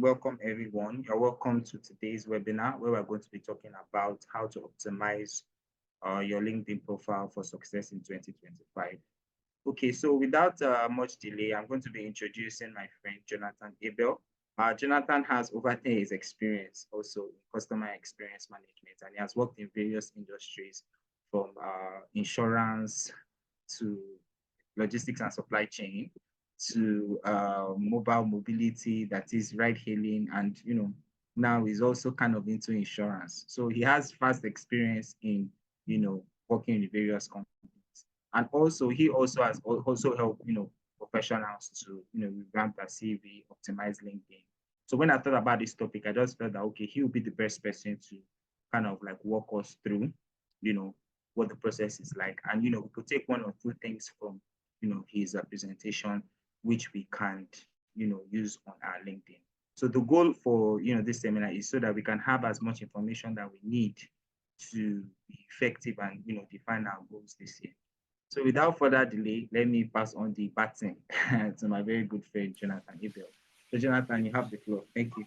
Welcome everyone. You're welcome to today's webinar where we're going to be talking about how to optimize your LinkedIn profile for success in 2025. Okay, so without much delay, I'm going to be introducing my friend Jonathan Abel. Jonathan has over 10 years experience also in customer experience management, and he has worked in various industries from insurance to logistics and supply chain to mobile mobility, that is ride hailing, and now he's also kind of into insurance. So he has vast experience in working in various companies, and also he also has also helped professionals to revamp their CV, optimize LinkedIn. So when I thought about this topic, I just felt that okay, he will be the best person to kind of like walk us through, you know, what the process is like, and we could take one or two things from his presentation, which we can use on our LinkedIn. So the goal for this seminar is so that we can have as much information that we need to be effective and define our goals this year. So without further delay, let me pass on the baton to my very good friend Jonathan Abel. So Jonathan, you have the floor. Thank you.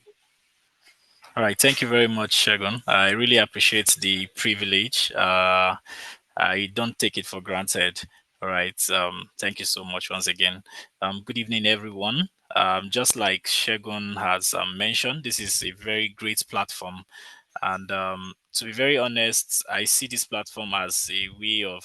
All right, thank you very much, Shagun. I really appreciate the privilege. I don't take it for granted. All right, thank you so much once again. Good evening, everyone. Just like Shagun has mentioned, this is a very great platform. And to be very honest, I see this platform as a way of,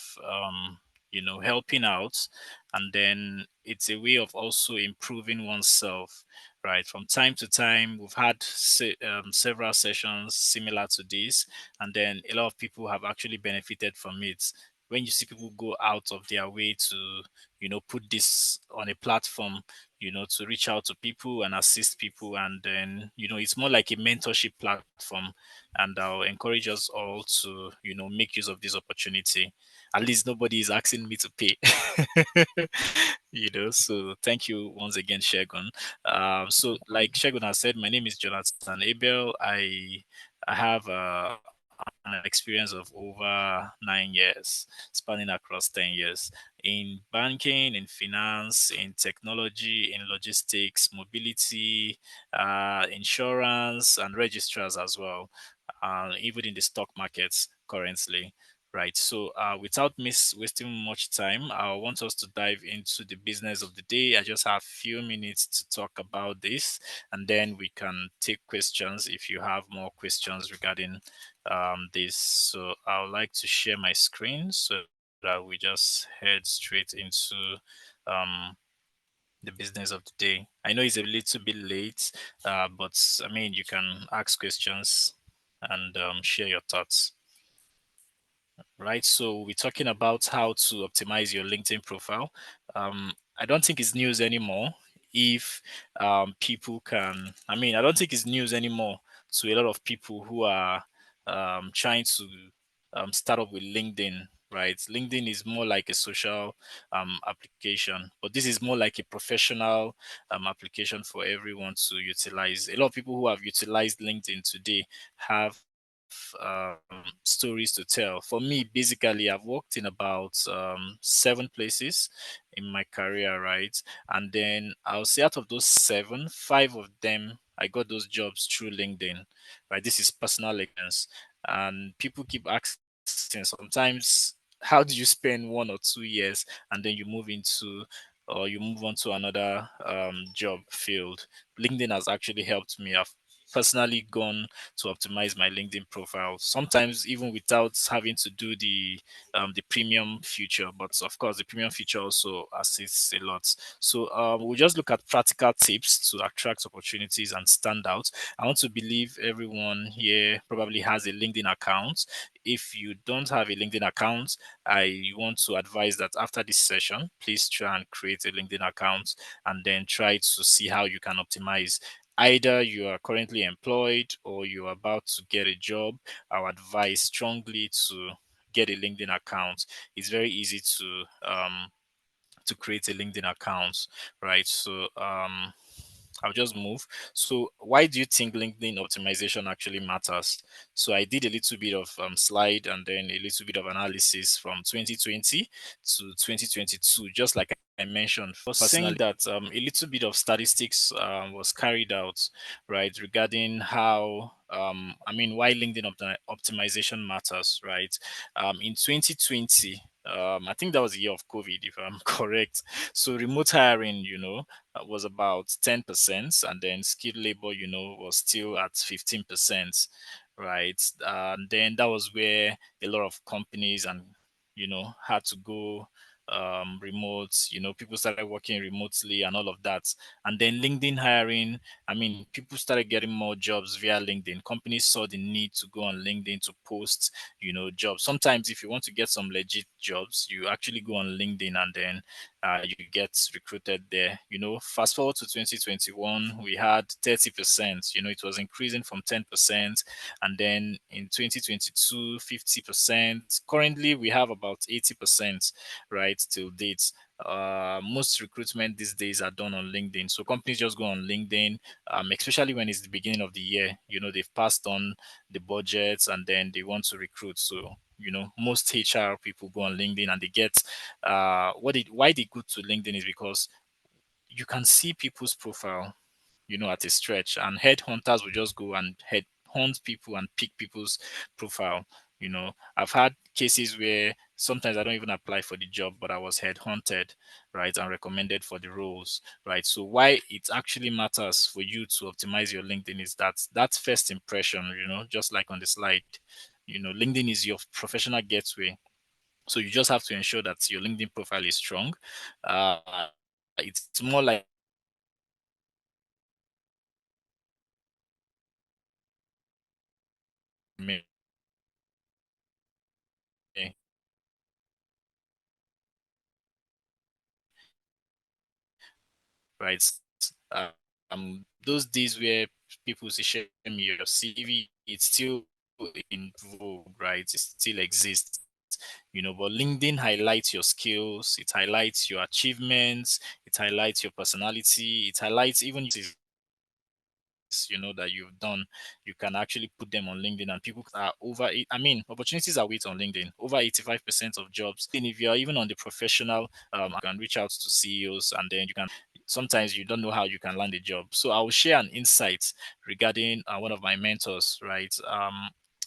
helping out. And then it's a way of also improving oneself, right? From time to time, we've had several sessions similar to this, and then a lot of people have actually benefited from it. When you see people go out of their way to, put this on a platform, to reach out to people and assist people, and then, it's more like a mentorship platform, and I'll encourage us all to, make use of this opportunity. At least nobody is asking me to pay. So thank you once again, Shagun. So like Shagun has said, my name is Jonathan Abel. I have an experience of over 9 years, spanning across 10 years in banking, in finance, in technology, in logistics, mobility, insurance, and registrars as well, even in the stock markets currently. Right. So, without wasting much time, I want us to dive into the business of the day. I just have a few minutes to talk about this, and then we can take questions if you have more questions regarding this. So, I would like to share my screen so that we just head straight into um, the business of the day. I know it's a little bit late, but I mean, you can ask questions and share your thoughts. Right? So we're talking about how to optimize your LinkedIn profile. I don't think it's news anymore. If people can, I mean, I don't think it's news anymore to a lot of people who are trying to start up with LinkedIn. Right, LinkedIn is more like a social application, but this is more like a professional application for everyone to utilize. A lot of people who have utilized LinkedIn today have stories to tell. For me, basically, I've worked in about 7 places in my career, right? And then I'll say out of those seven, five of them, I got those jobs through LinkedIn, right? This is personal experience. And people keep asking sometimes, how do you spend 1 or 2 years and then you move into or you move on to another job field? LinkedIn has actually helped me. I've personally gone to optimize my LinkedIn profile. Sometimes even without having to do the premium feature, but of course the premium feature also assists a lot. So we'll just look at practical tips to attract opportunities and stand out. I want to believe everyone here probably has a LinkedIn account. If you don't have a LinkedIn account, I want to advise that after this session, please try and create a LinkedIn account and then try to see how you can optimize. Either you are currently employed or you're about to get a job, I would advise strongly to get a LinkedIn account. It's very easy to create a LinkedIn account, right? So I'll just move. So why do you think LinkedIn optimization actually matters? So I did a little bit of slide and then a little bit of analysis from 2020 to 2022, just like I mentioned. Was saying that a little bit of statistics was carried out, right, regarding how why LinkedIn optimization matters, right? In 2020, I think that was the year of COVID, if I'm correct. So remote hiring, was about 10%, and then skilled labor, was still at 15%, right? And then that was where a lot of companies and had to go remote. People started working remotely and all of that. And then LinkedIn hiring, people started getting more jobs via LinkedIn. Companies saw the need to go on LinkedIn to post, jobs. Sometimes if you want to get some legit jobs, you actually go on LinkedIn and then you get recruited there. Fast forward to 2021, we had 30%. It was increasing from 10%, and then in 2022, 50%. Currently, we have about 80%, right, till date. Most recruitment these days are done on LinkedIn. So companies just go on LinkedIn, especially when it's the beginning of the year. They've passed on the budgets and then they want to recruit. So most HR people go on LinkedIn and they get why they go to LinkedIn is because you can see people's profile, at a stretch, and headhunters will just go and head hunt people and pick people's profile. I've had cases where sometimes I don't even apply for the job, but I was headhunted, right, and recommended for the roles, right? So why it actually matters for you to optimize your LinkedIn is that first impression, just like on the slide. LinkedIn is your professional gateway, so you just have to ensure that your LinkedIn profile is strong. It's more like me, right? Uh, those days where people say share me your CV, it's still in vogue, right? It still exists. But LinkedIn highlights your skills, it highlights your achievements, it highlights your personality, it highlights even that you've done. You can actually put them on LinkedIn, and people are opportunities are with on LinkedIn. Over 85% of jobs, and if you're even on the professional, you can reach out to CEOs, and then you can sometimes you don't know how you can land a job. So I will share an insight regarding one of my mentors, right?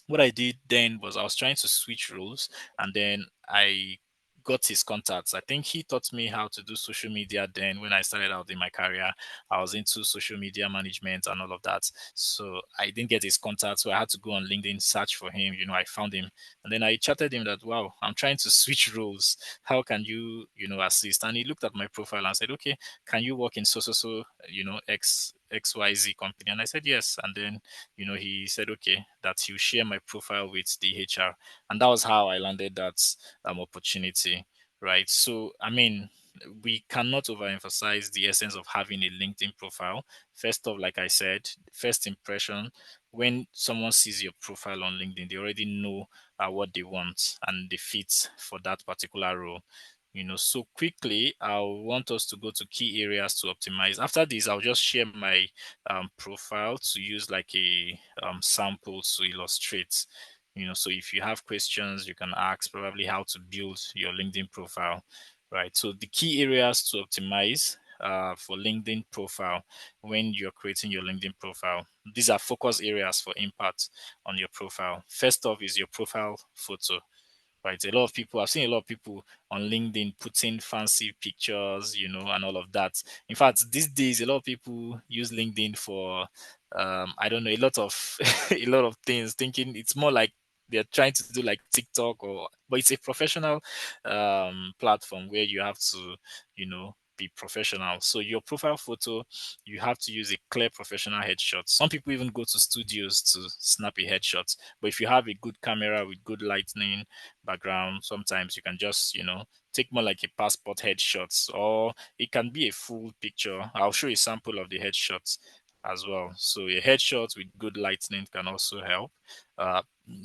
What I did then was I was trying to switch roles, and then I got his contacts. I think he taught me how to do social media then when I started out in my career. I was into social media management and all of that. So I didn't get his contact. So I had to go on LinkedIn, search for him. I found him. And then I chatted him that, wow, I'm trying to switch roles. How can you, assist? And he looked at my profile and said, okay, can you work in so, XYZ company? And I said, yes. And then, he said, okay, that he'll share my profile with the HR. And that was how I landed that opportunity. Right. So, we cannot overemphasize the essence of having a LinkedIn profile. First off, like I said, first impression, when someone sees your profile on LinkedIn, they already know what they want and they fit for that particular role. So quickly, I want us to go to key areas to optimize. After this, I'll just share my profile to use like a sample to illustrate. So if you have questions, you can ask probably how to build your LinkedIn profile, right? So the key areas to optimize for LinkedIn profile when you're creating your LinkedIn profile. These are focus areas for impact on your profile. First off is your profile photo, right? A lot of people, I've seen a lot of people on LinkedIn putting fancy pictures, and all of that. In fact, these days, a lot of people use LinkedIn for, I don't know, a lot of a lot of things, thinking it's more like they're trying to do like TikTok but it's a professional platform where you have to, be professional. So your profile photo, you have to use a clear professional headshot. Some people even go to studios to snap a headshot. But if you have a good camera with good lighting, background, sometimes you can just, take more like a passport headshots, or it can be a full picture. I'll show you a sample of the headshots as well. So a headshot with good lighting can also help.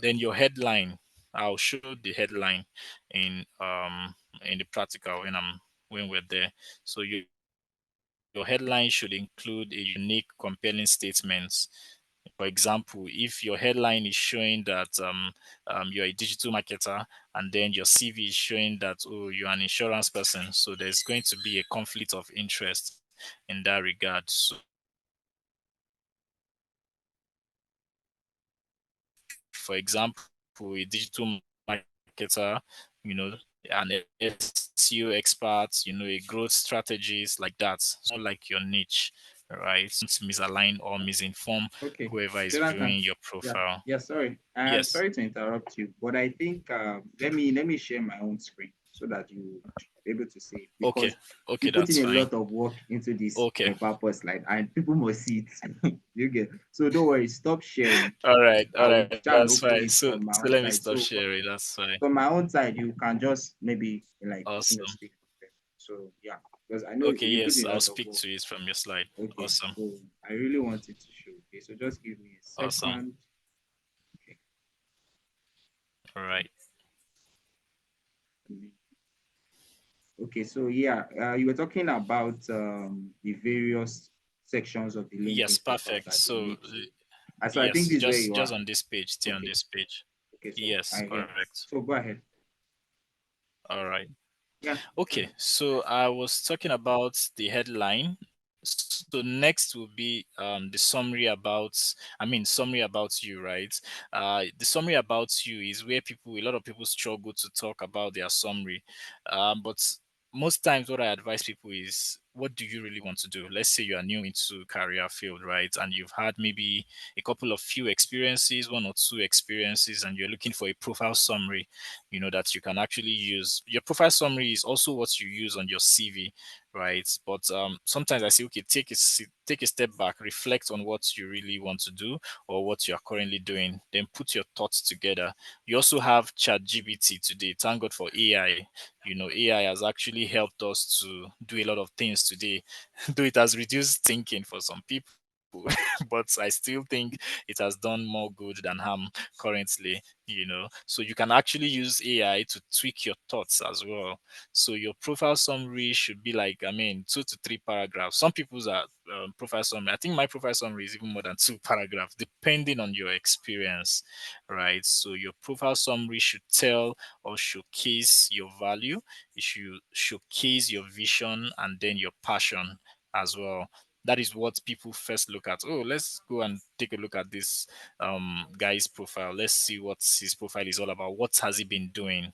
Then your headline, I'll show the headline in the practical when we're there. So your headline should include a unique, compelling statement. For example, if your headline is showing that you're a digital marketer, and then your CV is showing that, oh, you're an insurance person, so there's going to be a conflict of interest in that regard. So, for example, a digital marketer, you know, an SEO expert, a growth strategist, like that. It's not like your niche, right? Don't misalign or misinform Okay, whoever is Jonathan. viewing your Yeah, profile. yeah. Sorry, Yes. sorry to interrupt you, but I think let me share my own screen so that you be able to see it, Okay. because you Okay, put that's in a fine. lot of work into this Okay. purpose slide, and people must see it. You get, so don't worry. Stop sharing. All right. I All will right. try and That's open fine. it So from my so own let me side. stop So sharing. That's fine. from my own side, you can just maybe Awesome. speak. So yeah, because I know Okay, you put yes, in a I'll lot of speak work. to it from your slide. Okay, Awesome. so I really wanted to show. Okay, so just give me a Awesome. second. Okay. All right. Okay, so yeah, you were talking about the various sections of the Yes, LinkedIn profile perfect. that you So need to. So I think yes, this is where just you just are. on this page, stay on Okay, this page. okay, so Yes, I get. correct. So go ahead. All right. Yeah. Okay, so I was talking about the headline. So next will be the summary about you, right? The summary about you is where a lot of people struggle to talk about their summary. But most times what I advise people is, what do you really want to do? Let's say you are new into career field, right? And you've had maybe a couple of few experiences, one or two experiences, and you're looking for a profile summary, that you can actually use. Your profile summary is also what you use on your CV, right? But sometimes I say, okay, take a step back, reflect on what you really want to do or what you are currently doing, then put your thoughts together. You also have ChatGPT today. Thank God for AI. AI has actually helped us to do a lot of things today. Though it has reduced thinking for some people, but I still think it has done more good than harm currently. So you can actually use AI to tweak your thoughts as well. So your profile summary should be like, 2 to 3 paragraphs. Some people's are profile summary, I think my profile summary is even more than 2 paragraphs, depending on your experience, right? So your profile summary should tell or showcase your value, it should showcase your vision, and then your passion as well. That is what people first look at. Oh, let's go and take a look at this guy's profile. Let's see what his profile is all about. What has he been doing?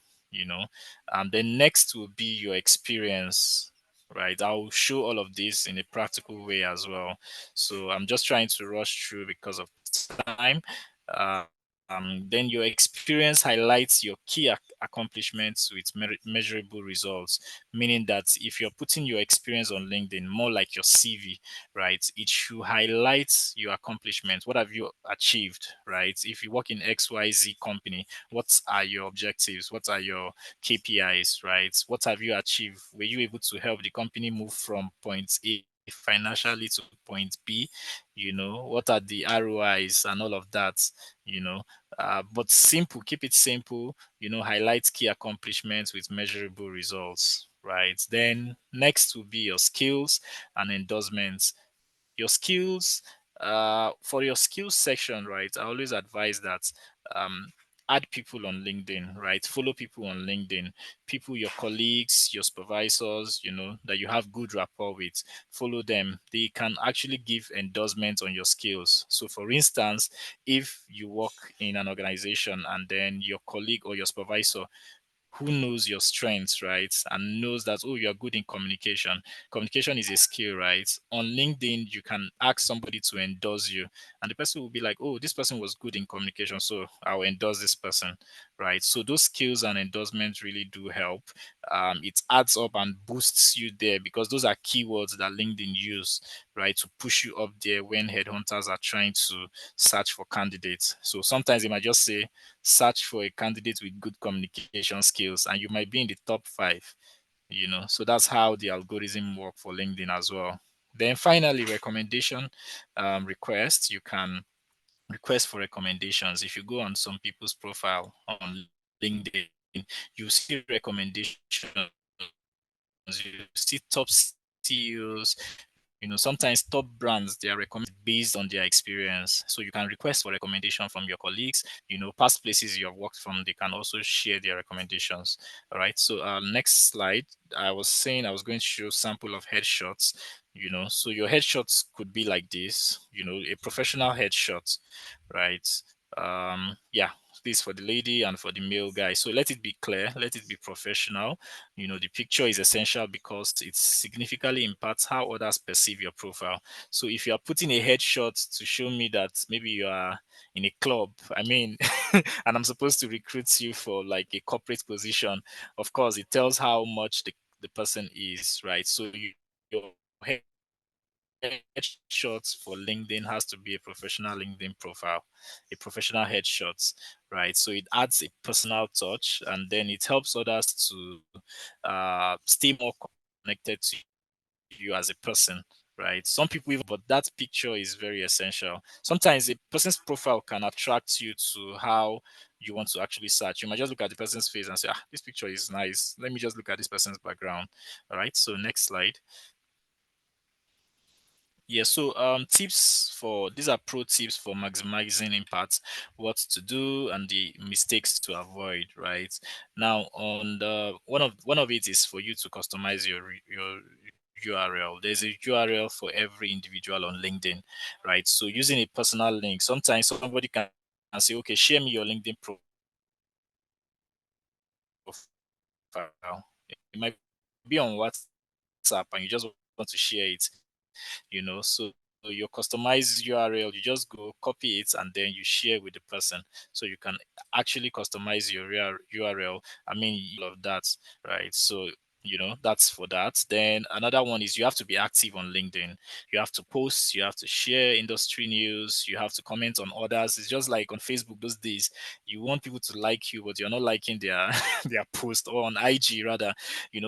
Then next will be your experience, right? I'll show all of this in a practical way as well. So I'm just trying to rush through because of time. Uh, then your experience highlights your key accomplishments with measurable results, meaning that if you're putting your experience on LinkedIn, more like your CV, right, it should highlight your accomplishments. What have you achieved, right? If you work in XYZ company, what are your objectives? What are your KPIs, right? What have you achieved? Were you able to help the company move from point A financially to point B? What are the ROIs and all of that? you know but simple, keep it simple. Highlight key accomplishments with measurable results, right? Then next will be your skills and endorsements. Your skills, for your skills section, right, I always advise that um add people on LinkedIn, right? Follow people on LinkedIn, people, your colleagues, your supervisors, that you have good rapport with. Follow them. They can actually give endorsements on your skills. So for instance, if you work in an organization and then your colleague or your supervisor who knows your strengths, right? And knows that, oh, you're good in communication. Communication is a skill, right? On LinkedIn, you can ask somebody to endorse you, and the person will be like, oh, this person was good in communication, so I'll endorse this person, right? So those skills and endorsements really do help. It adds up and boosts you there because those are keywords that LinkedIn use, right, to push you up there when headhunters are trying to search for candidates. So sometimes they might just say, search for a candidate with good communication skills, and you might be in the top 5. So that's how the algorithm work for LinkedIn as well. Then finally, recommendation requests. You can request for recommendations. If you go on some people's profile on LinkedIn, you see recommendations, you see top CEOs sometimes top brands, they are recommended based on their experience. So you can request for recommendation from your colleagues, past places you have worked from, they can also share their recommendations. All right. So next slide, I was saying I was going to show sample of headshots. So your headshots could be like this, a professional headshot, right? Yeah, this for the lady and for the male guy. So let it be clear, let it be professional. The picture is essential because it significantly impacts how others perceive your profile. So if you are putting a headshot to show me that maybe you are in a club, I mean, and I'm supposed to recruit you for like a corporate position, of course, it tells how much the person is, right? So your headshots for LinkedIn has to be a professional LinkedIn profile, a professional headshots, right? So it adds a personal touch, and then it helps others to stay more connected to you as a person, right? Some people, but that picture is very essential. Sometimes a person's profile can attract you to how you want to actually search. You might just look at the person's face and say, this picture is nice. Let me just look at this person's background. All right. So next slide. Yeah, so tips for these are pro tips for maximizing impact, what to do and the mistakes to avoid, right? Now on the one of it is for you to customize your URL. There's a URL for every individual on LinkedIn, right? So using a personal link, sometimes somebody can say, okay, share me your LinkedIn profile. It might be on WhatsApp and you just want to share it, so your customized URL, you just go copy it and then you share with the person. So you can actually customize your URL. I mean, all of that, right? So that's for that. Then another one is you have to be active on LinkedIn. You have to post, you have to share industry news, you have to comment on others. It's just like on Facebook those days, you want people to like you, but you're not liking their their post, or on IG rather.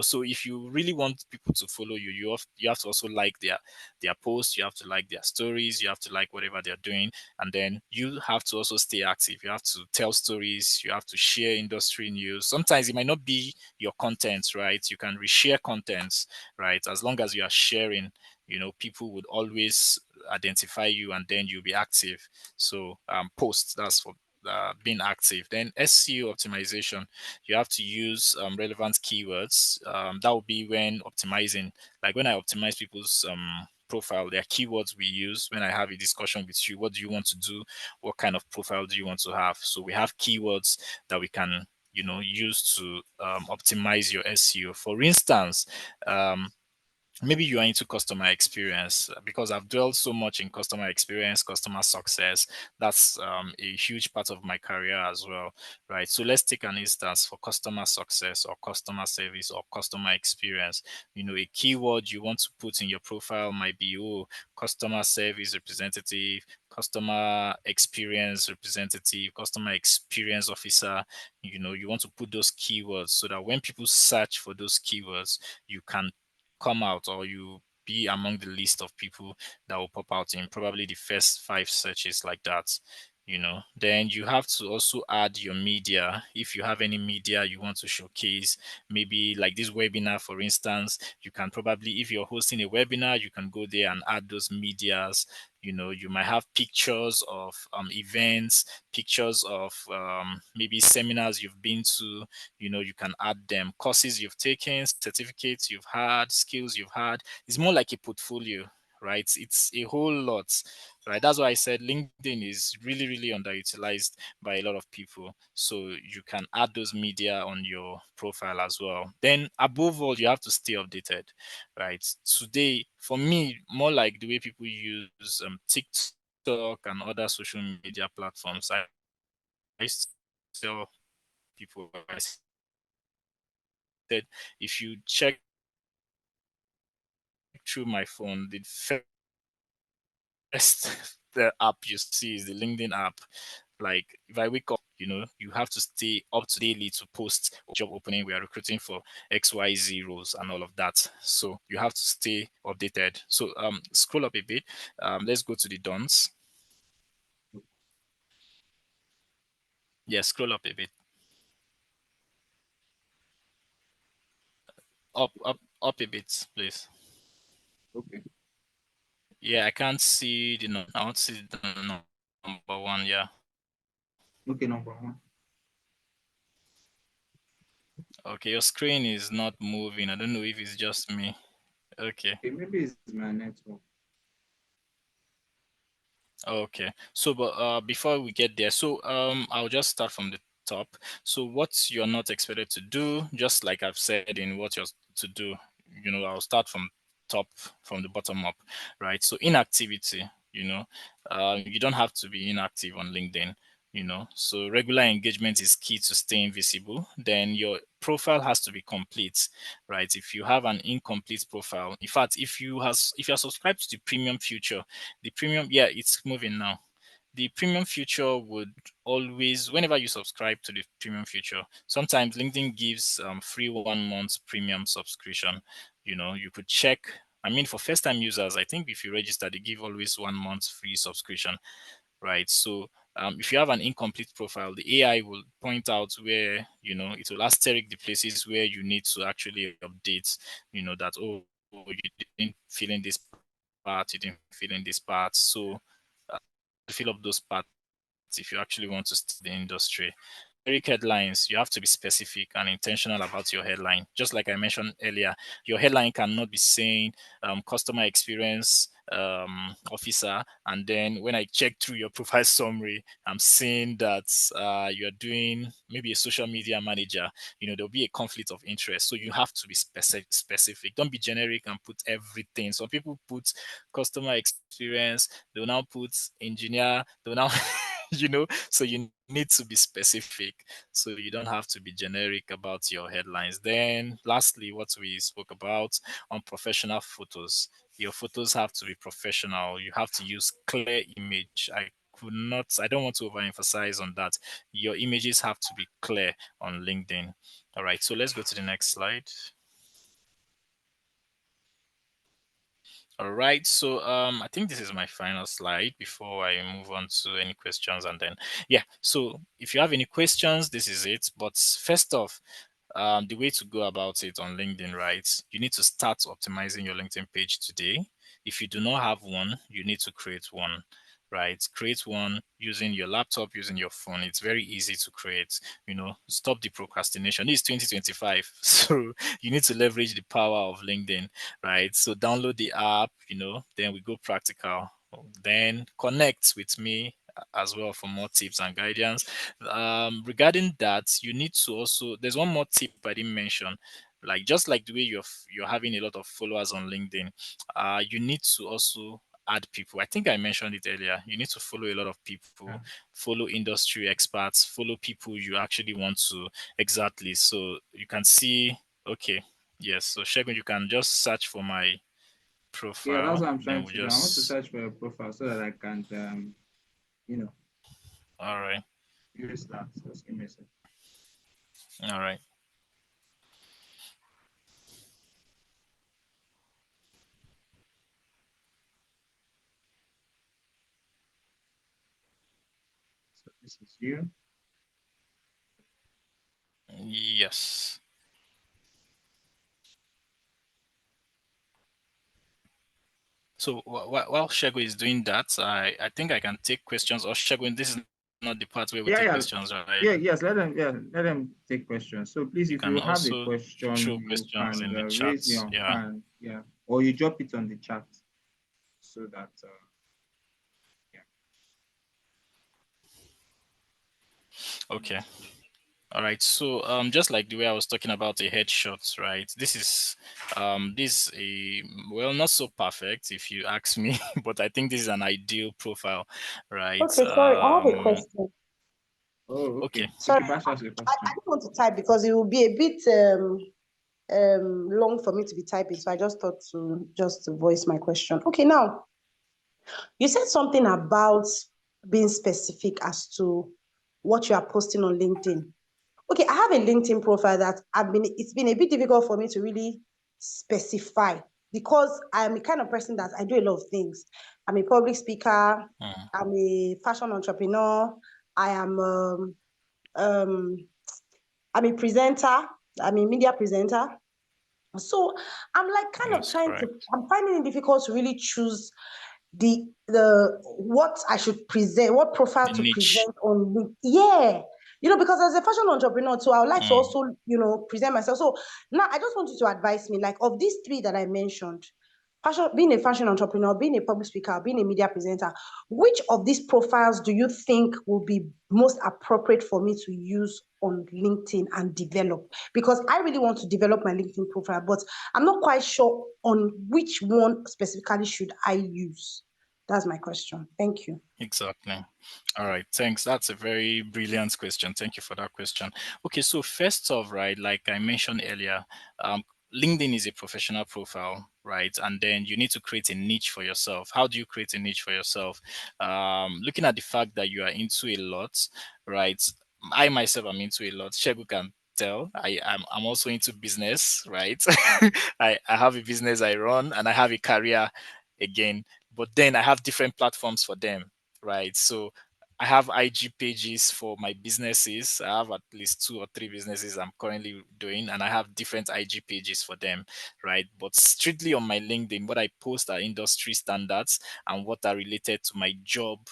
So if you really want people to follow you, you have to also like their posts, you have to like their stories, you have to like whatever they're doing, and then you have to also stay active. You have to tell stories, you have to share industry news. Sometimes it might not be your content, right? You can reshare contents, right? As long as you are sharing, people would always identify you and then you'll be active. So post, that's for being active. Then SEO optimization, you have to use relevant keywords. That will be when optimizing, like when I optimize people's profile, there are keywords we use when I have a discussion with you. What do you want to do? What kind of profile do you want to have? So we have keywords that we can use to optimize your SEO. For instance, maybe you are into customer experience, because I've dwelled so much in customer experience, customer success. That's a huge part of my career as well, right? So let's take an instance for customer success or customer service or customer experience. A keyword you want to put in your profile might be, customer service representative, customer experience representative, customer experience officer. You want to put those keywords so that when people search for those keywords, you can come out, or you be among the list of people that will pop out in probably the first 5 searches, like that. Then you have to also add your media. If you have any media you want to showcase, maybe like this webinar, for instance, you can probably, if you're hosting a webinar, you can go there and add those medias. You might have pictures of events, pictures of maybe seminars you've been to. You can add them, courses you've taken, certificates you've had, skills you've had. It's more like a portfolio, right? It's a whole lot, right? That's why I said LinkedIn is really, really underutilized by a lot of people. So you can add those media on your profile as well. Then above all, you have to stay updated, right? Today, for me, more like the way people use TikTok and other social media platforms, I tell people, I said, if you check through my phone, the first the app you see is the LinkedIn app. Like if I wake up, you have to stay up to daily to post job opening. We are recruiting for XYZ roles and all of that. So you have to stay updated. So scroll up a bit. Let's go to the dons. Yeah, scroll up a bit. Up a bit, please. Okay. Yeah, I can't see the number. I want to see the number one. Yeah. Okay, number one. Okay, your screen is not moving. I don't know if it's just me. Okay. Okay, maybe it's my network. Okay. So, but before we get there, so I'll just start from the top. So, what you're not expected to do, just like I've said in what you're to do, I'll start from top, from the bottom up, right? So, inactivity, you don't have to be inactive on LinkedIn. So regular engagement is key to staying visible. Then your profile has to be complete, right? If you have an incomplete profile, in fact, if you're subscribed to the premium feature, the premium, yeah, it's moving now. The premium feature would always, whenever you subscribe to the premium feature, sometimes LinkedIn gives free 1 month premium subscription. You could check. I mean, for first time users, I think if you register, they give always 1 month free subscription, right? So if you have an incomplete profile, the AI will point out where, it will asterisk the places where you need to actually update, that, oh, you didn't fill in this part, you didn't fill in this part. So fill up those parts if you actually want to stay in the industry. Generic headlines, you have to be specific and intentional about your headline. Just like I mentioned earlier, your headline cannot be saying customer experience officer, and then when I check through your profile summary, I'm seeing that you're doing maybe a social media manager. There'll be a conflict of interest. So you have to be specific. Don't be generic and put everything. Some people put customer experience, they'll now put engineer, they'll now so you need to be specific, so you don't have to be generic about your headlines. Then lastly, what we spoke about on professional photos, your photos have to be professional. You have to use clear image. I don't want to overemphasize on that. Your images have to be clear on LinkedIn. All right, so let's go to the next slide. All right, so I think this is my final slide before I move on to any questions, and then so if you have any questions, this is it. But first off, the way to go about it on LinkedIn, right? You need to start optimizing your LinkedIn page today. If you do not have one, you need to create one, right? Create one using your laptop, using your phone. It's very easy to create. Stop the procrastination. It's 2025, so you need to leverage the power of LinkedIn, right? So download the app, then we go practical. Then connect with me as well for more tips and guidance. Regarding that, you need to also, there's one more tip I didn't mention. Like, just like the way you're having a lot of followers on LinkedIn, you need to also add people. I think I mentioned it earlier. You need to follow a lot of people, follow industry experts, follow people you actually want to. Exactly. So you can see, okay, yes. So Shegun, you can just search for my Yeah, that's profile. what I'm Then trying we to do. I want to just, search for your profile so that I can, all right. use that. So just give me a second. All right. So this is you. Yes. So while Shego is doing that, I think I can take questions. Or Shego, this is not the part where we take questions, right? Yes, let them take questions. So please, You if can you have a also question, throw you questions can in the raise chats. your Yeah. hand, or you drop it on the chat so that Okay. All right. So just like the way I was talking about a headshot, right? This is not so perfect if you ask me, but I think this is an ideal profile, right? Okay, sorry, I have a question. Oh, okay. Okay. Sorry, Okay, Bash, ask your I question. don't want to type because it will be a bit long for me to be typing. So I just thought to just voice my question. Okay, now you said something about being specific as to what you are posting on LinkedIn. Okay, I have a LinkedIn profile that it's been a bit difficult for me to really specify because I'm the kind of person that I do a lot of things. I'm a public speaker, I'm a fashion entrepreneur, I'm a presenter, I'm a media presenter. So I'm like kind of That's trying to, correct. I'm finding it difficult to really choose what I should present, what profile The to niche. present on LinkedIn. Yeah. Because as a fashion entrepreneur too, I would like to also, present myself. So now I just want you to advise me, like, of these three that I mentioned, being a fashion entrepreneur, being a public speaker, being a media presenter, which of these profiles do you think will be most appropriate for me to use on LinkedIn and develop? Because I really want to develop my LinkedIn profile, but I'm not quite sure on which one specifically should I use. That's my question. Thank you. Exactly. All right. Thanks. That's a very brilliant question. Thank you for that question. Okay. So first off, right, like I mentioned earlier, LinkedIn is a professional profile, right? And then you need to create a niche for yourself. How do you create a niche for yourself? Looking at the fact that you are into a lot, right? I myself am into a lot. Shegu can tell. I'm also into business, right? I have a business I run and I have a career again, but then I have different platforms for them, right? So I have IG pages for my businesses. I have at least 2 or 3 businesses I'm currently doing, and I have different IG pages for them, right? But strictly on my LinkedIn, what I post are industry standards and what are related to my job,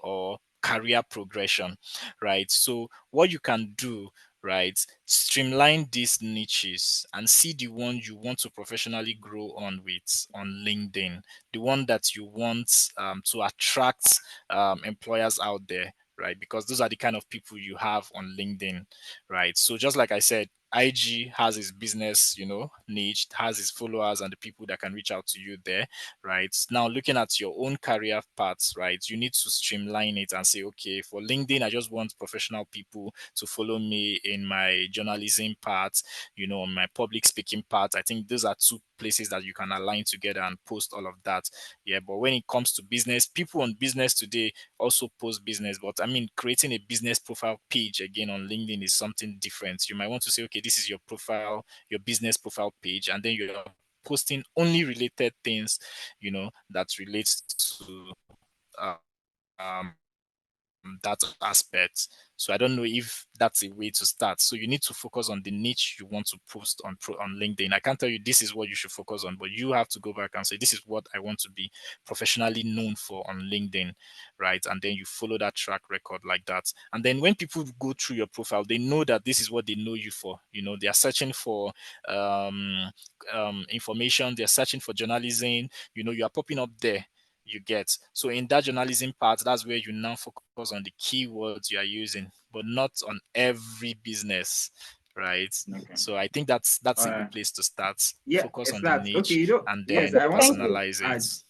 or career progression, right? So what you can do, right, streamline these niches and see the one you want to professionally grow on LinkedIn, the one that you want to attract employers out there, right? Because those are the kind of people you have on LinkedIn, right? So just like I said, IG has its business, niche, has its followers and the people that can reach out to you there, right? Now, looking at your own career paths, right, you need to streamline it and say, okay, for LinkedIn, I just want professional people to follow me in my journalism part, on my public speaking part. I think those are 2 places that you can align together and post all of that. Yeah, but when it comes to business, people on business today also post business. But I mean, creating a business profile page again on LinkedIn is something different. You might want to say, okay, this is your profile, your business profile page, and then you're posting only related things, that relates to um, that aspect. So I don't know if that's a way to start. So you need to focus on the niche you want to post on LinkedIn. I can't tell you this is what you should focus on, but you have to go back and say this is what I want to be professionally known for on LinkedIn, right? And then you follow that track record like that. And then when people go through your profile, they know that this is what they know you for. They are searching for information. They're searching for journalism. You are popping up there, you get. So in that journalism part, that's where you now focus on the keywords you are using, but not on every business, right? Okay. So I think that's a good place to start. Yeah, Focus it's on the that. Okay, niche and yes, then Okay, I want thank to you. personalize add. it.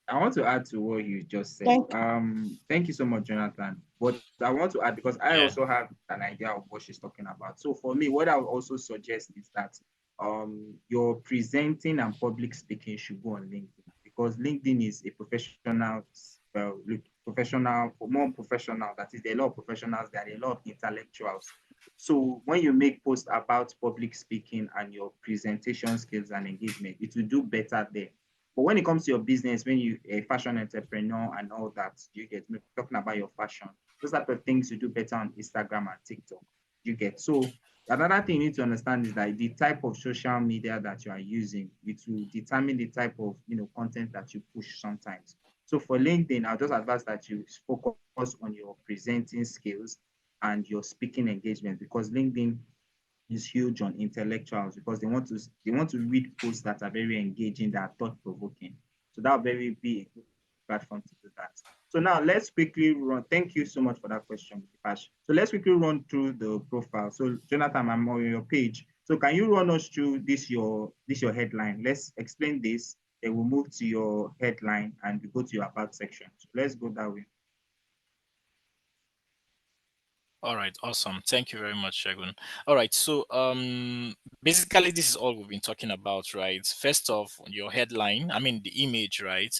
I want to add to what you just said. Thank you. Thank you so much, Jonathan. But I want to add because I Yeah. also have an idea of what she's talking about. So for me, what I would also suggest is that your presenting and public speaking should go on LinkedIn because LinkedIn is a professional, more professional. That is, there are a lot of professionals, there are a lot of intellectuals. So when you make posts about public speaking and your presentation skills and engagement, it will do better there. But when it comes to your business, when you a fashion entrepreneur and all that, you get talking about your fashion, those type of things you do better on Instagram and TikTok. You get. So another thing you need to understand is that the type of social media that you are using, it will determine the type of content that you push sometimes. So for LinkedIn, I'll just advise that you focus on your presenting skills and your speaking engagement because LinkedIn is huge on intellectuals because they want to read posts that are very engaging, that are thought provoking. So that will very be a good platform to do that. So now let's quickly run. Thank you so much for that question, Ash. So let's quickly run through the profile. So Jonathan, I'm on your page. So can you run us through your headline? Let's explain this. Then we'll move to your headline and we go to your about section. So let's go that way. All right, awesome. Thank you very much, Shagun. All right, so basically this is all we've been talking about, right? First off, your headline, I mean the image, right?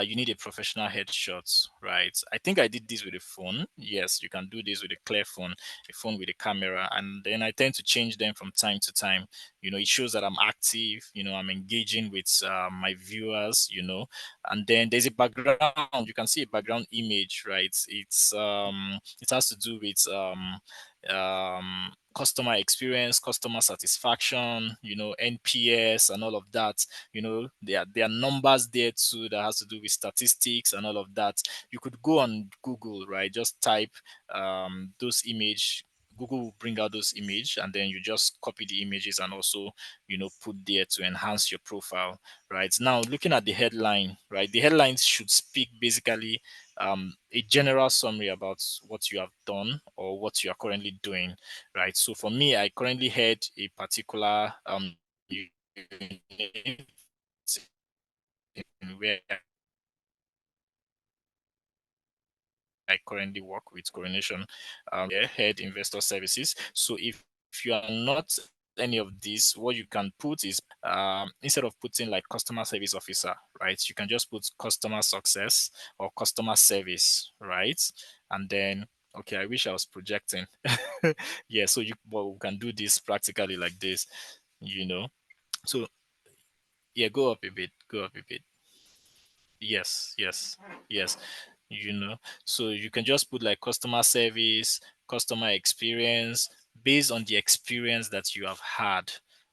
You need a professional headshot, right? I think I did this with a phone. Yes, you can do this with a clear phone, a phone with a camera, and then I tend to change them from time to time. It shows that I'm active, I'm engaging with my viewers, and then there's a background. You can see a background image, right? It has to do with customer experience, customer satisfaction, NPS and all of that. There are numbers there too that has to do with statistics and all of that. You could go on Google, right? Just type those image. Google will bring out those image, and then you just copy the images and also, put there to enhance your profile, right? Now, looking at the headline, right? The headlines should speak basically a general summary about what you have done or what you are currently doing, right? So for me, I currently head a particular unit where I currently work with Coronation, head investor services. So if you are not any of these, what you can put is instead of putting like customer service officer, right? You can just put customer success or customer service, right? And then, okay, I wish I was projecting. Yeah, so we can do this practically like this, So yeah, go up a bit, go up a bit. Yes, yes, yes. So you can just put like customer service, customer experience based on the experience that you have had,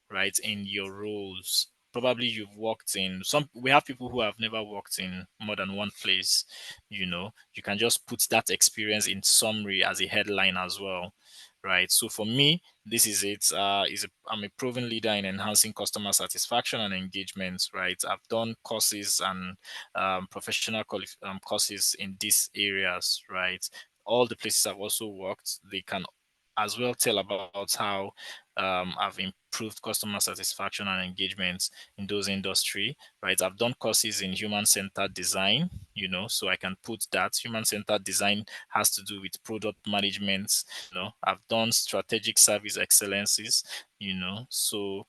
right, in your roles. Probably you've worked in we have people who have never worked in more than one place. You can just put that experience in summary as a headline as well, right? So for me, this is it. I'm a proven leader in enhancing customer satisfaction and engagement, right? I've done courses and professional courses in these areas, right? All the places I've also worked, they can as well tell about how I've improved customer satisfaction and engagement in those industry, right? I've done courses in human-centered design, so I can put that human-centered design has to do with product management. I've done strategic service excellences, so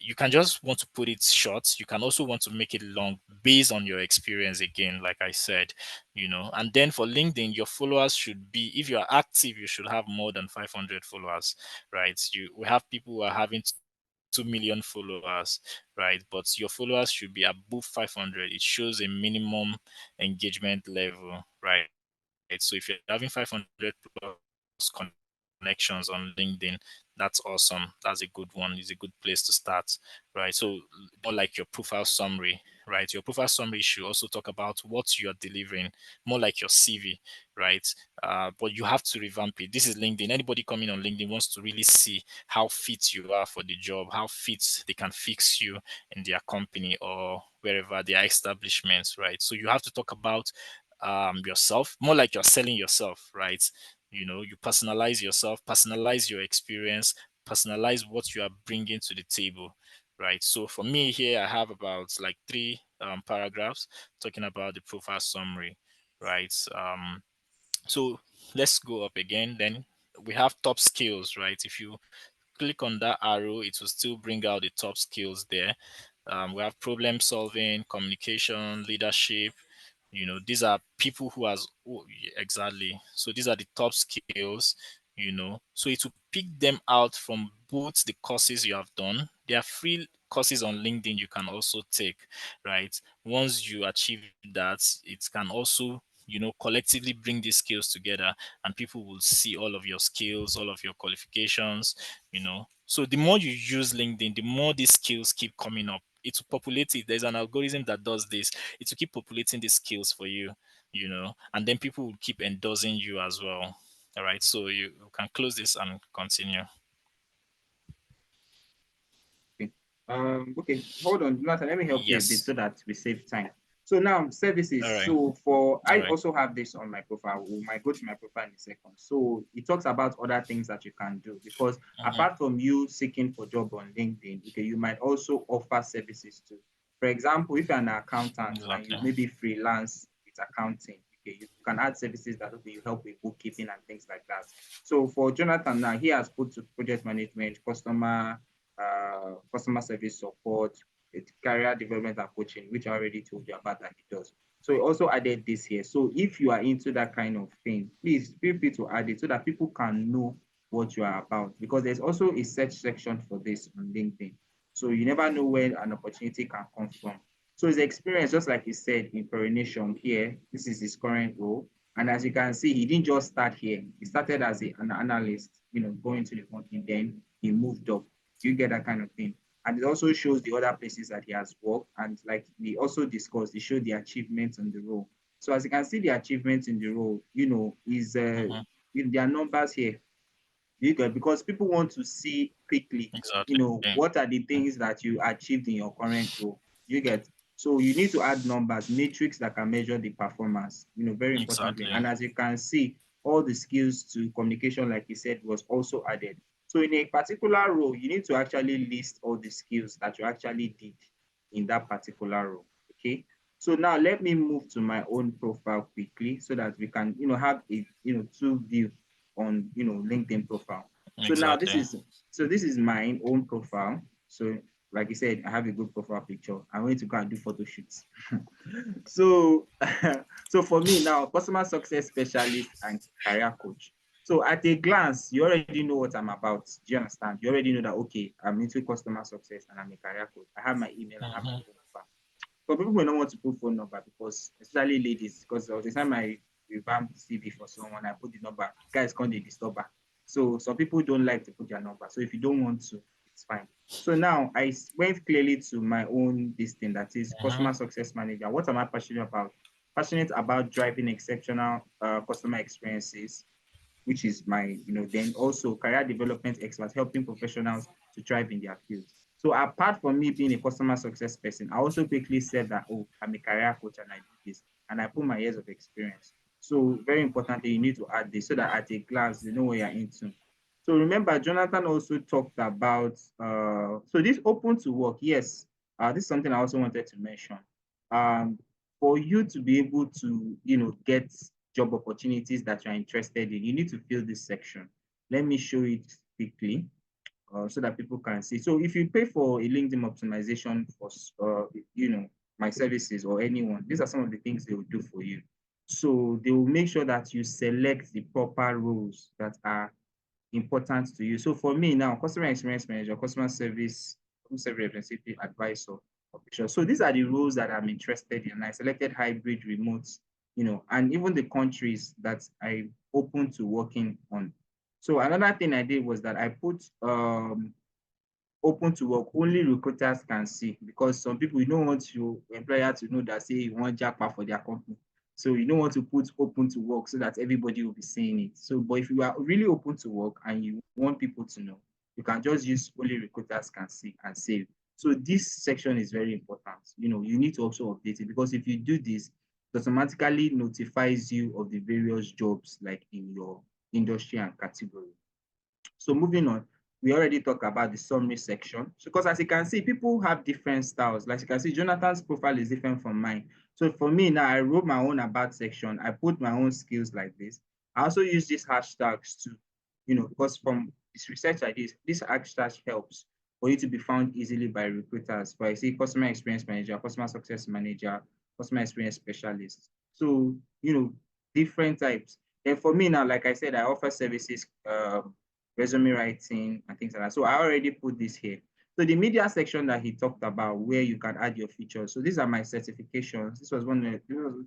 you can just want to put it short. You can also want to make it long based on your experience again, like I said, and then for LinkedIn, your followers should be, if you're active, you should have more than 500 followers, right? We have people who are having 2 million followers, right? But your followers should be above 500. It shows a minimum engagement level, right? So if you're having 500 plus connections on LinkedIn, that's awesome. That's a good one. It's a good place to start, right? So more like your profile summary, right? Your profile summary should also talk about what you're delivering, more like your CV, right? But you have to revamp it. This is LinkedIn. Anybody coming on LinkedIn wants to really see how fit you are for the job, how fit they can fix you in their company or wherever their establishments, right? So you have to talk about yourself, more like you're selling yourself, right? You personalize yourself, personalize your experience, personalize what you are bringing to the table, right? So for me here, I have about like 3 paragraphs talking about the profile summary, right? So let's go up again. Then we have top skills, right? If you click on that arrow, it will still bring out the top skills there. We have problem solving, communication, leadership. These are people who has exactly. So these are the top skills. So it will pick them out from both the courses you have done. There are free courses on LinkedIn you can also take, right? Once you achieve that, it can also collectively bring these skills together, and people will see all of your skills, all of your qualifications. So the more you use LinkedIn, the more these skills keep coming up. It will populate it. There's an algorithm that does this. It will keep populating these skills for you, and then people will keep endorsing you as well. All right, so you can close this and continue. Okay, hold on, Jonathan, let me help you a bit Yes. so that we save time. So now services. All right. So I All right. also have this on my profile. We might go to my profile in a second. So it talks about other things that you can do, because apart from you seeking for job on LinkedIn, okay, you might also offer services too. For example, if you're an accountant and you maybe freelance with accounting, okay, you can add services that will help with bookkeeping and things like that. So for Jonathan now, he has put to project management, customer service support, career development and coaching, which I already told you about that he does. So he also added this here. So if you are into that kind of thing, please feel free to add it so that people can know what you are about, because there's also a search section for this on LinkedIn. So you never know where an opportunity can come from. So his experience, just like he said in Coronation here, this is his current role. And as you can see, he didn't just start here. He started as an analyst. going to the company, then he moved up. You get that kind of thing. And it also shows the other places that he has worked. And like we also discussed, it showed the achievements on the role. So as you can see, the achievements in the role, is there are numbers here. You get, because people want to see quickly, Exactly. Yeah. what are the things that you achieved in your current role. You get, so you need to add numbers, metrics that can measure the performance, very importantly. Exactly. And as you can see, all the skills to communication, like you said, was also added. So in a particular role, you need to actually list all the skills that you actually did in that particular role. Okay. So now let me move to my own profile quickly so that we can, have a, two view on, LinkedIn profile. So now Exactly. this is my own profile. So like I said, I have a good profile picture. I'm going to go and do photo shoots. So, so for me now, customer success specialist and career coach. So at a glance, you already know what I'm about. Do you understand? You already know that, okay, I'm into customer success and I'm a career coach. I have my email, I have my phone number. But people will not want to put phone number because, especially ladies, because the time I revamped CV for someone, I put the number. Guys can't disturb her. So some people don't like to put their number. So if you don't want to, it's fine. So now I went clearly to my own this thing, that is customer success manager. What am I passionate about? Passionate about driving exceptional customer experiences, which is my, then also career development expert, helping professionals to thrive in their fields. So apart from me being a customer success person, I also quickly said that, oh, I'm a career coach and I do this, and I put my years of experience. So very importantly, you need to add this so that at a glance, you know what you're into. So remember, Jonathan also talked about, so this open to work, yes, this is something I also wanted to mention. For you to be able to, get job opportunities that you're interested in, you need to fill this section. Let me show it quickly so that people can see. So if you pay for a LinkedIn optimization for, my services or anyone, these are some of the things they will do for you. So they will make sure that you select the proper roles that are important to you. So for me now, customer experience manager, customer service representative, advisor, official. So these are the roles that I'm interested in. I selected hybrid, remote, and even the countries that I open to working on. So another thing I did was that I put open to work, only recruiters can see, because some people, you don't want your employer to know that, say, you want jackpot for their company. So you don't want to put open to work so that everybody will be seeing it. So, but if you are really open to work and you want people to know, you can just use only recruiters can see and save. So this section is very important. You need to also update it, because if you do this, it automatically notifies you of the various jobs like in your industry and category. So moving on, we already talked about the summary section. So because as you can see, people have different styles. Like you can see, Jonathan's profile is different from mine. So for me now, I wrote my own about section. I put my own skills like this. I also use these hashtags too, because from this research I did, this hashtag helps for you to be found easily by recruiters. For I see customer experience manager, customer success manager, customer experience specialist. So, different types. And for me now, like I said, I offer services, resume writing and things like that. So I already put this here. So the media section that he talked about, where you can add your features. So these are my certifications. This was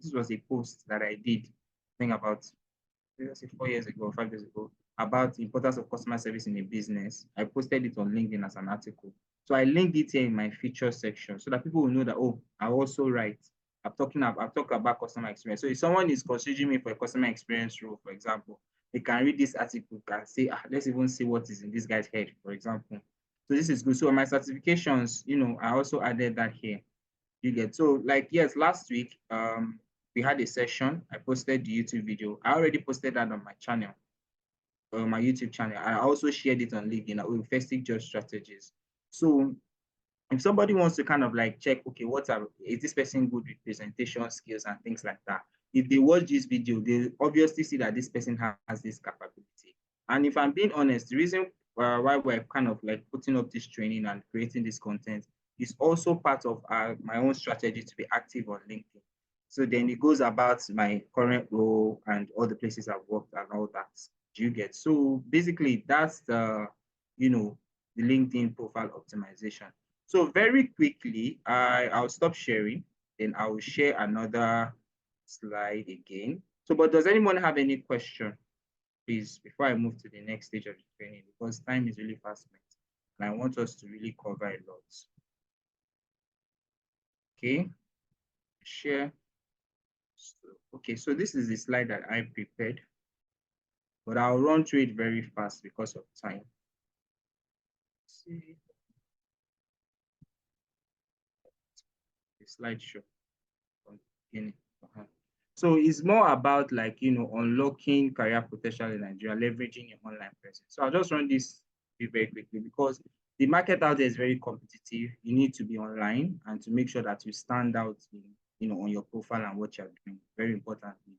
this was a post that I did, I think about 4 years ago, 5 years ago, about the importance of customer service in a business. I posted it on LinkedIn as an article. So I linked it here in my features section so that people will know that, oh, I also write. I'm talking about customer experience. So if someone is considering me for a customer experience role, for example, they can read this article and say, let's even see what is in this guy's head, for example. So this is good. So my certifications, I also added that here. You get, so like, yes, last week, we had a session. I posted the YouTube video. I already posted that on my channel, my YouTube channel. I also shared it on LinkedIn with Festive Job Strategies. So if somebody wants to kind of like check, okay, is this person good with presentation skills and things like that? If they watch this video, they obviously see that this person has this capability. And if I'm being honest, the reason why we're kind of like putting up this training and creating this content is also part of my own strategy to be active on LinkedIn. So then it goes about my current role and all the places I've worked and all that. Do you get? So basically, that's the LinkedIn profile optimization. So very quickly, I'll stop sharing, then I will share another slide again. So, but does anyone have any question? please, before I move to the next stage of the training, because time is really fast spent, and I want us to really cover a lot. Okay, share. Okay, so this is the slide that I prepared, but I'll run through it very fast because of time. See the slideshow from the beginning. So it's more about like, unlocking career potential in Nigeria, leveraging your online presence. So I'll just run this very quickly because the market out there is very competitive. You need to be online and to make sure that you stand out on your profile and what you're doing, very importantly.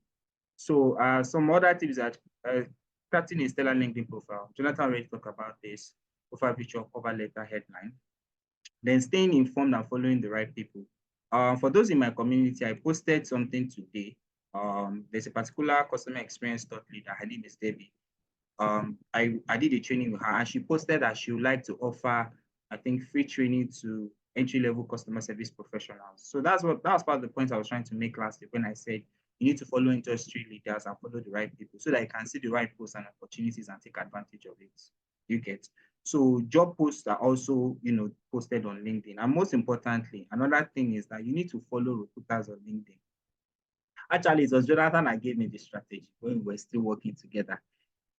So some other tips that starting a stellar LinkedIn profile. Jonathan already talked about this: profile picture, cover letter, headline. Then staying informed and following the right people. For those in my community, I posted something today. There's a particular customer experience thought leader. Her name is Debbie. I did a training with her, and she posted that she would like to offer, I think, free training to entry-level customer service professionals. So that was part of the point I was trying to make last week when I said you need to follow industry leaders and follow the right people so that you can see the right posts and opportunities and take advantage of it. You get. So job posts are also, posted on LinkedIn. And most importantly, another thing is that you need to follow recruiters on LinkedIn. Actually, it was Jonathan that gave me the strategy when we were still working together,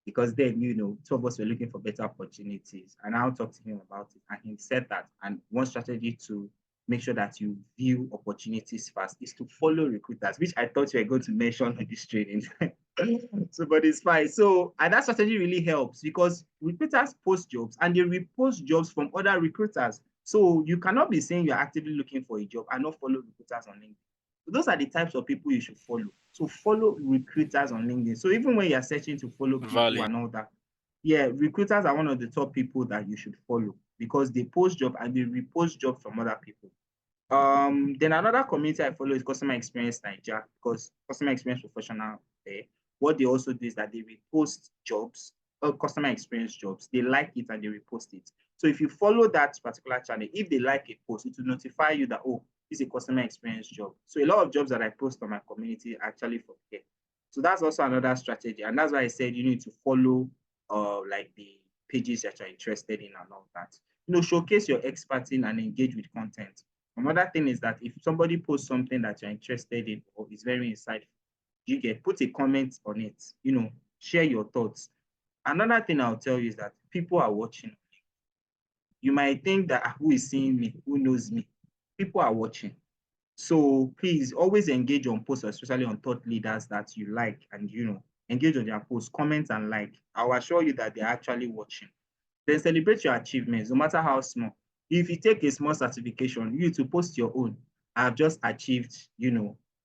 because then, two of us were looking for better opportunities. And I'll talk to him about it. And he said that, and one strategy to make sure that you view opportunities fast is to follow recruiters, which I thought you were going to mention in this training. So, but it's fine. So, and that strategy really helps because recruiters post jobs and they repost jobs from other recruiters. So you cannot be saying you're actively looking for a job and not follow recruiters on LinkedIn. So those are the types of people you should follow. So follow recruiters on LinkedIn. So even when you're searching to follow people and all that, yeah, recruiters are one of the top people that you should follow because they post jobs and they repost jobs from other people. Then another community I follow is Customer Experience Nigeria, because Customer Experience Professional there. What they also do is that they repost jobs, customer experience jobs. They like it and they repost it. So if you follow that particular channel, if they like a post, it will notify you that, oh, this is a customer experience job. So a lot of jobs that I post on my community are actually from here. So that's also another strategy. And that's why I said you need to follow like the pages that you're interested in and all that. Showcase your expertise and engage with content. Another thing is that if somebody posts something that you're interested in or is very insightful, put a comment on it, share your thoughts. Another thing I'll tell you is that people are watching. You might think that who is seeing me, who knows me? People are watching. So please always engage on posts, especially on thought leaders that you like, and engage on their posts, comment and like. I'll assure you that they're actually watching. Then celebrate your achievements, no matter how small. If you take a small certification, you need to post your own. I've just achieved,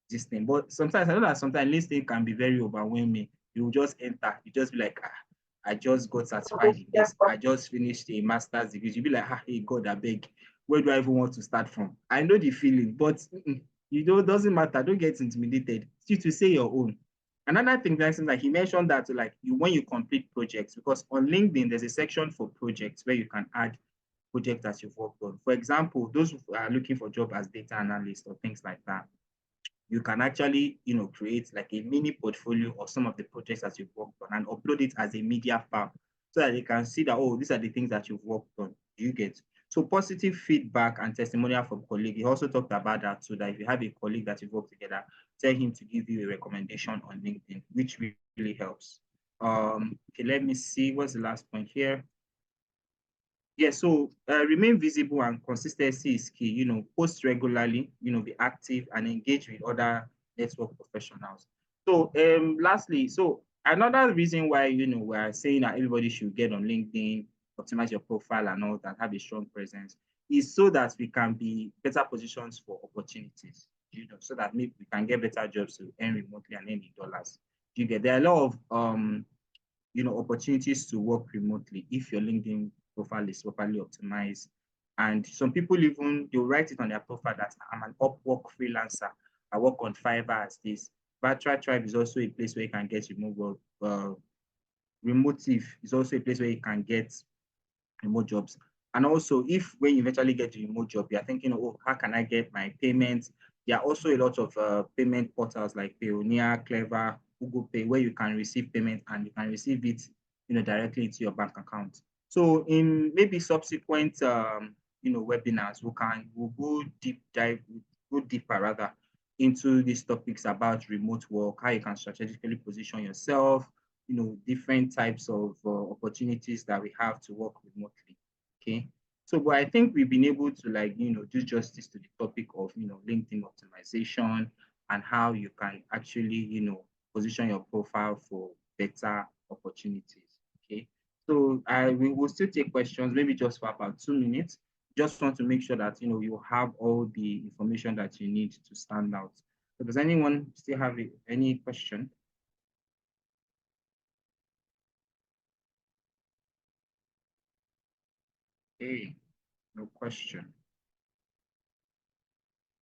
this thing. But sometimes I know that sometimes LinkedIn can be very overwhelming. You will just enter, you just be like, I just got certified in this. I just finished a master's degree. You'll be like, hey God, I beg, where do I even want to start from? I know the feeling, but it doesn't matter. Don't get intimidated. Still to say your own. Another thing that he mentioned that when you complete projects, because on LinkedIn there's a section for projects where you can add projects that you've worked on. For example, those who are looking for a job as data analyst or things like that, you can actually create like a mini portfolio of some of the projects that you've worked on and upload it as a media file so that they can see that, oh, these are the things that you've worked on. You get. So positive feedback and testimonial from colleagues. He also talked about that, so that if you have a colleague that you've worked together, tell him to give you a recommendation on LinkedIn, which really helps. Okay, let me see. What's the last point here? Yeah, so remain visible and consistency is key. Post regularly, be active and engage with other network professionals. So lastly, so another reason why, we're saying that everybody should get on LinkedIn, optimize your profile and all that, have a strong presence, is so that we can be better positions for opportunities, so that maybe we can get better jobs to earn remotely and earn in dollars. There are a lot of, opportunities to work remotely if your LinkedIn profile is properly optimized. And some people they'll write it on their profile that I'm an Upwork freelancer. I work on Fiverr as this. Virtual Tribe is also a place where you can get remote work. Remotive is also a place where you can get remote jobs. And also, when you eventually get a remote job, you're thinking, oh, how can I get my payments? There are also a lot of payment portals like Payoneer, Clever, Google Pay, where you can receive payment and you can receive it, directly into your bank account. So in maybe subsequent, webinars, we'll go deeper rather into these topics about remote work, how you can strategically position yourself, different types of opportunities that we have to work remotely. Okay. So, but I think we've been able to do justice to the topic of, LinkedIn optimization and how you can actually, position your profile for better opportunities. Okay. So we will still take questions, maybe just for about 2 minutes. Just want to make sure that, you have all the information that you need to stand out. So does anyone still have any question? Okay, no question.